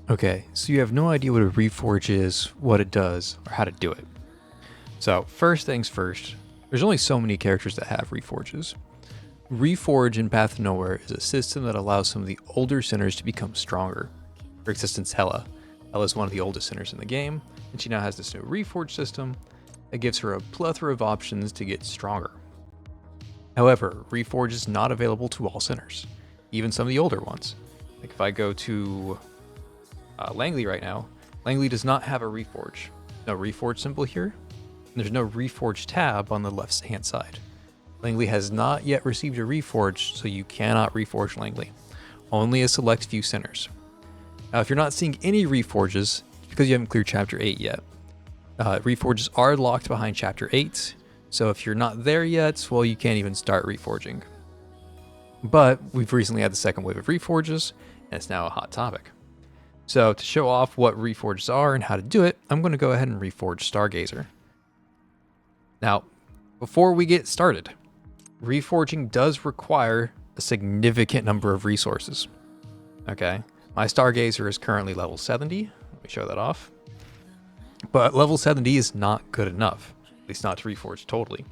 Okay, so you have no idea what a reforge is, what it does, or how to do it. So first things first, there's only so many characters that have reforges. Reforge in Path of Nowhere is a system that allows some of the older sinners to become stronger. For instance, Hella. Hella is one of the oldest sinners in the game, and she now has this new reforge system that gives her a plethora of options to get stronger. However, reforge is not available to all sinners, even some of the older ones. Like if I go to Langley right now, Langley does not have a reforge. No reforge symbol here, and there's no reforge tab on the left hand side. Langley has not yet received a reforge, so you cannot reforge Langley. Only a select few sinners. Now, if you're not seeing any reforges, it's because you haven't cleared Chapter 8 yet. Reforges are locked behind Chapter 8, so if you're not there yet, well, you can't even start reforging. But we've recently had the second wave of reforges, and it's now a hot topic. So to show off what reforges are and how to do it, I'm going to go ahead and reforge Stargazer. Now, before we get started, reforging does require a significant number of resources. Okay, my Stargazer is currently level 70. Let me show that off. But level 70 is not good enough, at least not to reforge totally.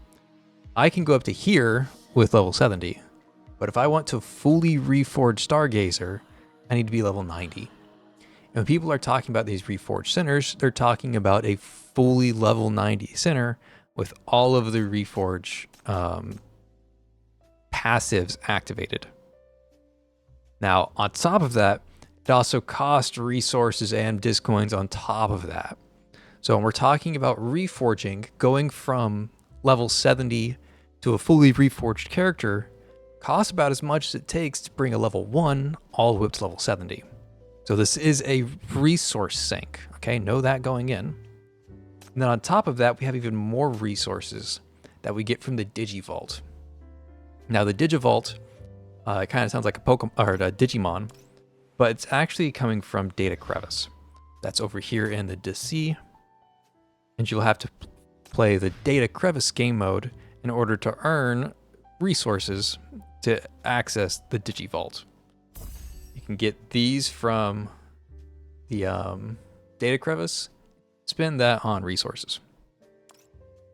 I can go up to here with level 70, but if I want to fully reforge Stargazer, I need to be level 90. And when people are talking about these reforged sinners, they're talking about a fully level 90 sinner with all of the reforge passives activated. Now, on top of that, it also costs resources and discoins on top of that. So when we're talking about reforging, going from level 70 to a fully reforged character costs about as much as it takes to bring a level 1 all the way up to level 70. So this is a resource sink, okay? Know that going in. And then on top of that, we have even more resources that we get from the Digivault. Now the Digivault kind of sounds like a Pokemon or a Digimon, but it's actually coming from Data Crevice. That's over here in the DC, and you'll have to play the Data Crevice game mode in order to earn resources to access the Digivault. You can get these from the Data Crevice, spend that on resources.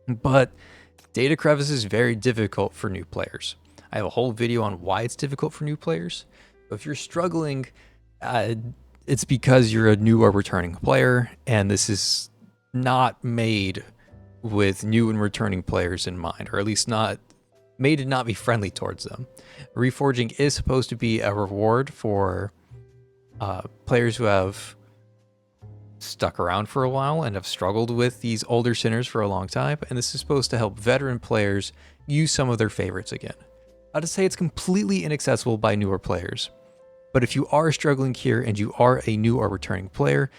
But Data Crevice is very difficult for new players. I have a whole video on why it's difficult for new players. But if you're struggling, it's because you're a new or returning player, and this is not made with new and returning players in mind, or at least not made to not be friendly towards them. Reforging is supposed to be a reward for players who have stuck around for a while and have struggled with these older sinners for a long time, and this is supposed to help veteran players use some of their favorites again. Not to say it's completely inaccessible by newer players, but if you are struggling here and you are a new or returning player,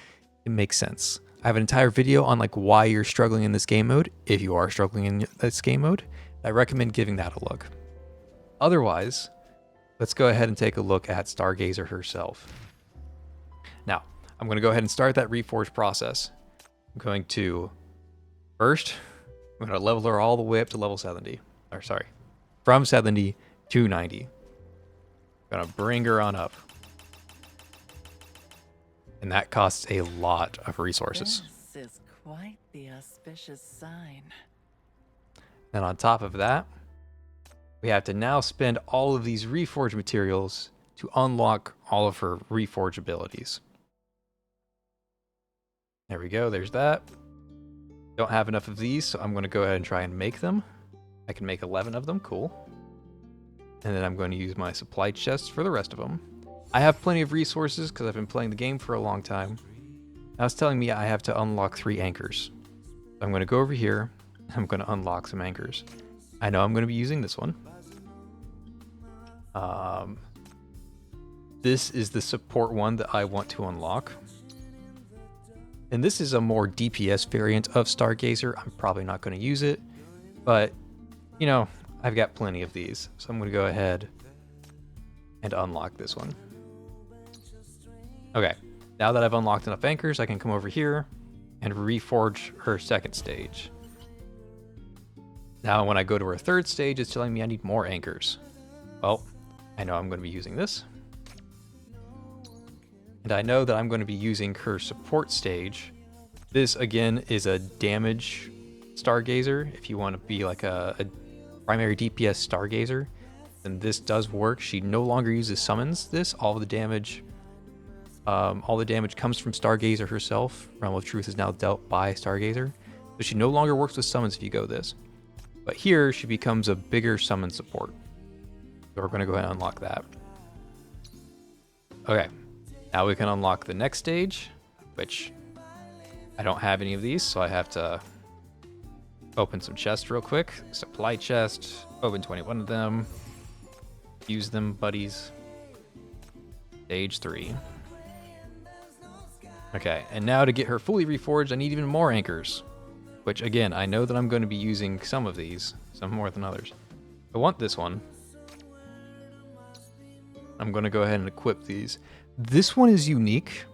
it makes sense. I have an entire video on like why you're struggling in this game mode. If you are struggling in this game mode, I recommend giving that a look. Otherwise, let's go ahead and take a look at Stargazer herself. Now, I'm going to go ahead and start that reforge process. I'm going to, first, I'm going to level her all the way up to level 70. Or sorry, from 70 to 90. I'm going to bring her on up. And that costs a lot of resources. This is quite the auspicious sign. And on top of that, we have to now spend all of these reforge materials to unlock all of her reforge abilities. There we go, there's that. Don't have enough of these, so I'm going to go ahead and try and make them. I can make 11 of them, cool. And then I'm going to use my supply chests for the rest of them. I have plenty of resources because I've been playing the game for a long time. Now it's telling me I have to unlock 3 anchors. So I'm going to go over here. I'm going to unlock some anchors. I know I'm going to be using this one. This is the support one that I want to unlock. And this is a more DPS variant of Stargazer. I'm probably not going to use it, but you know, I've got plenty of these. So I'm going to go ahead and unlock this one. Okay, now that I've unlocked enough anchors, I can come over here and reforge her second stage. Now when I go to her third stage, it's telling me I need more anchors. Well, I know I'm going to be using this. And I know that I'm going to be using her support stage. This, again, is a damage Stargazer. If you want to be like a primary DPS Stargazer, then this does work. She no longer uses summons this. All the damage comes from Stargazer herself. Realm of Truth is now dealt by Stargazer. So she no longer works with summons if you go this. But here, she becomes a bigger summon support. So we're going to go ahead and unlock that. Okay, now we can unlock the next stage, which I don't have any of these, so I have to open some chests real quick. Supply chest, open 21 of them. Use them, buddies. Stage 3. Okay, and now to get her fully reforged, I need even more anchors. Which, again, I know that I'm going to be using some of these, some more than others. I want this one. I'm going to go ahead and equip these. This one is unique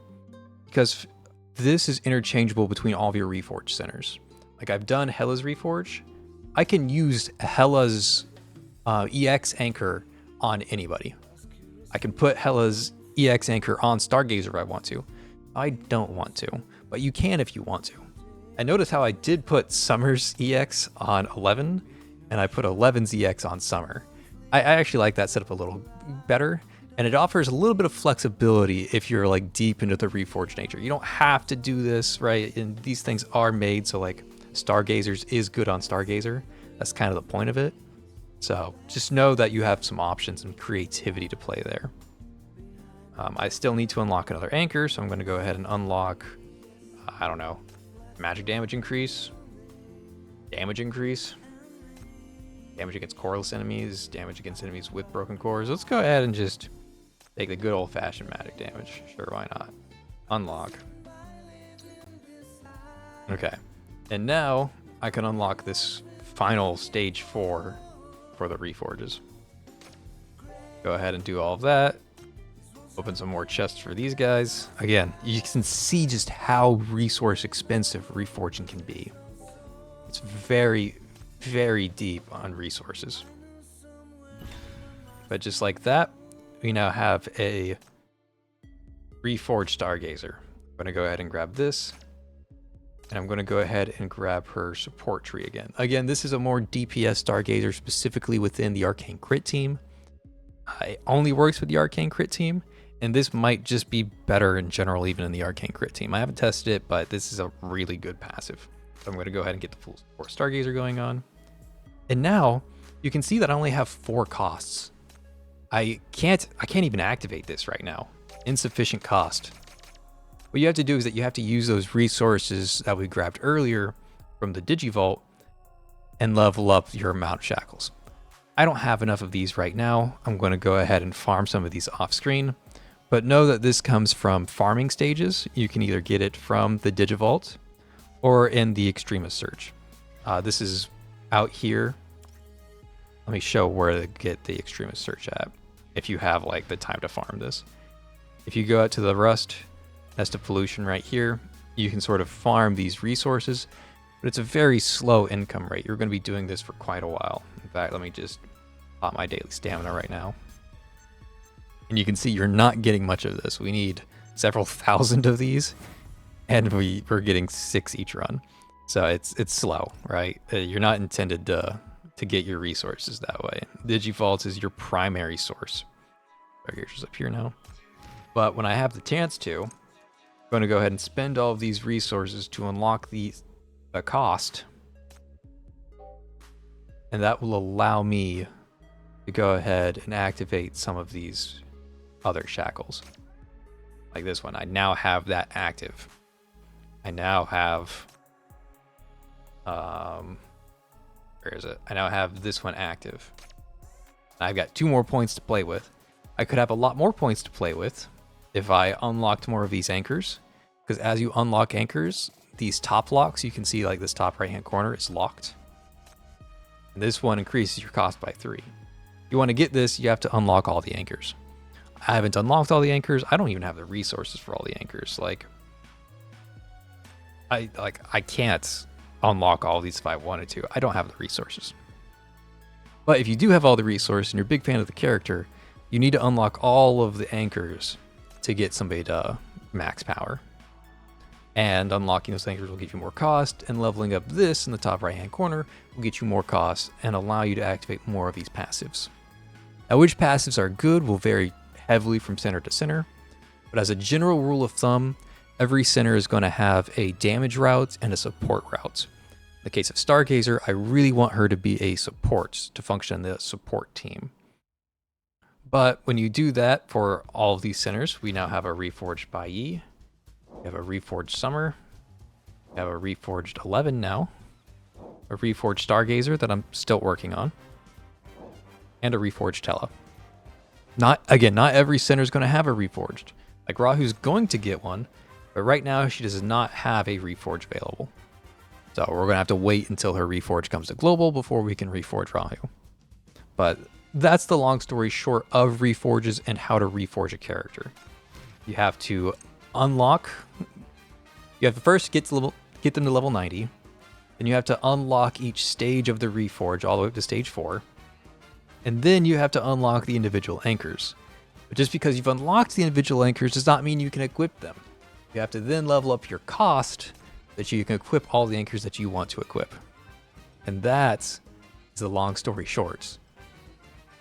because this is interchangeable between all of your Reforge centers. Like I've done Hela's Reforge. I can use Hela's EX anchor on anybody. I can put Hela's EX anchor on Stargazer if I want to. I don't want to, but you can if you want to. And notice how I did put Summer's EX on 11, and I put 11's EX on Summer. I actually like that setup a little better, and it offers a little bit of flexibility if you're like deep into the Reforged nature. You don't have to do this, right? And these things are made so like Stargazers is good on Stargazer. That's kind of the point of it. So just know that you have some options and creativity to play there. I still need to unlock another anchor, so I'm going to go ahead and unlock, I don't know, magic damage increase, damage increase, damage against coreless enemies, damage against enemies with broken cores. Let's go ahead and just take the good old-fashioned magic damage. Sure, why not? Unlock. Okay, and now I can unlock this final stage 4 for the Reforges. Go ahead and do all of that. Open some more chests for these guys. Again, you can see just how resource expensive Reforging can be. It's very, very deep on resources. But just like that, we now have a Reforged Stargazer. I'm going to go ahead and grab this. And I'm going to go ahead and grab her support tree again. Again, this is a more DPS Stargazer specifically within the Arcane Crit team. It only works with the Arcane Crit team. And this might just be better in general, even in the Arcane Crit team. I haven't tested it, but this is a really good passive. So I'm going to go ahead and get the full support Stargazer going on. And now you can see that I only have 4 costs. I can't even activate this right now. Insufficient cost. What you have to do is that you have to use those resources that we grabbed earlier from the Digivault and level up your amount of shackles. I don't have enough of these right now. I'm going to go ahead and farm some of these off screen. But know that this comes from farming stages. You can either get it from the Digivault or in the Extremist search. This is out here. Let me show where to get the Extremist search at if you have like the time to farm this. If you go out to the Rust, Nest of Pollution right here, you can sort of farm these resources, but it's a very slow income rate. You're going to be doing this for quite a while. In fact, let me just pop my daily stamina right now. And you can see you're not getting much of this. We need several thousand of these, and we're getting 6 each run. So it's slow, right? You're not intended to get your resources that way. Digivault is your primary source. Stargazer's up here now. But when I have the chance to, I'm going to go ahead and spend all of these resources to unlock the cost. And that will allow me to go ahead and activate some of these other shackles. Like this one. I now have that active. I now have... where is it? I now have this one active. I've got 2 more points to play with. I could have a lot more points to play with if I unlocked more of these anchors. Because as you unlock anchors, these top locks, you can see like this top right hand corner is locked. And this one increases your cost by 3. If you want to get this, you have to unlock all the anchors. I haven't unlocked all the anchors. I don't even have the resources for all the anchors. I can't unlock all these if I wanted to. I don't have the resources. But if you do have all the resources and you're a big fan of the character, you need to unlock all of the anchors to get somebody to max power. And unlocking those anchors will give you more cost, and leveling up this in the top right hand corner will get you more cost and allow you to activate more of these passives. Now, which passives are good will vary heavily from center to center, but as a general rule of thumb, every center is going to have a damage route and a support route. In the case of Stargazer, I really want her to be a support, to function in the support team. But when you do that for all of these centers, we now have a Reforged Bailly, we have a Reforged Summer, we have a Reforged 11 now, a Reforged Stargazer that I'm still working on, and a Reforged Tella. Not every center is going to have a Reforged. Like Rahu's going to get one, but right now she does not have a Reforge available. So we're going to have to wait until her Reforge comes to global before we can Reforge Rahu. But that's the long story short of Reforges and how to Reforge a character. You have to unlock, you have to first get them to level 90, then you have to unlock each stage of the Reforge all the way up to stage 4, and then you have to unlock the individual anchors. But just because you've unlocked the individual anchors does not mean you can equip them. You have to then level up your cost that you can equip all the anchors that you want to equip. And that is the long story short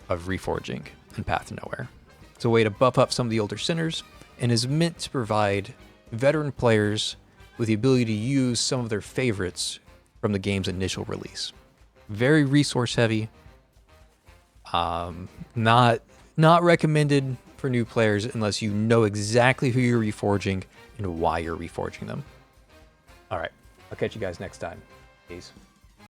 of Reforging and Path to Nowhere. It's a way to buff up some of the older centers and is meant to provide veteran players with the ability to use some of their favorites from the game's initial release. Very resource heavy. Not recommended for new players unless you know exactly who you're reforging and why you're reforging them. All right, I'll catch you guys next time. Peace.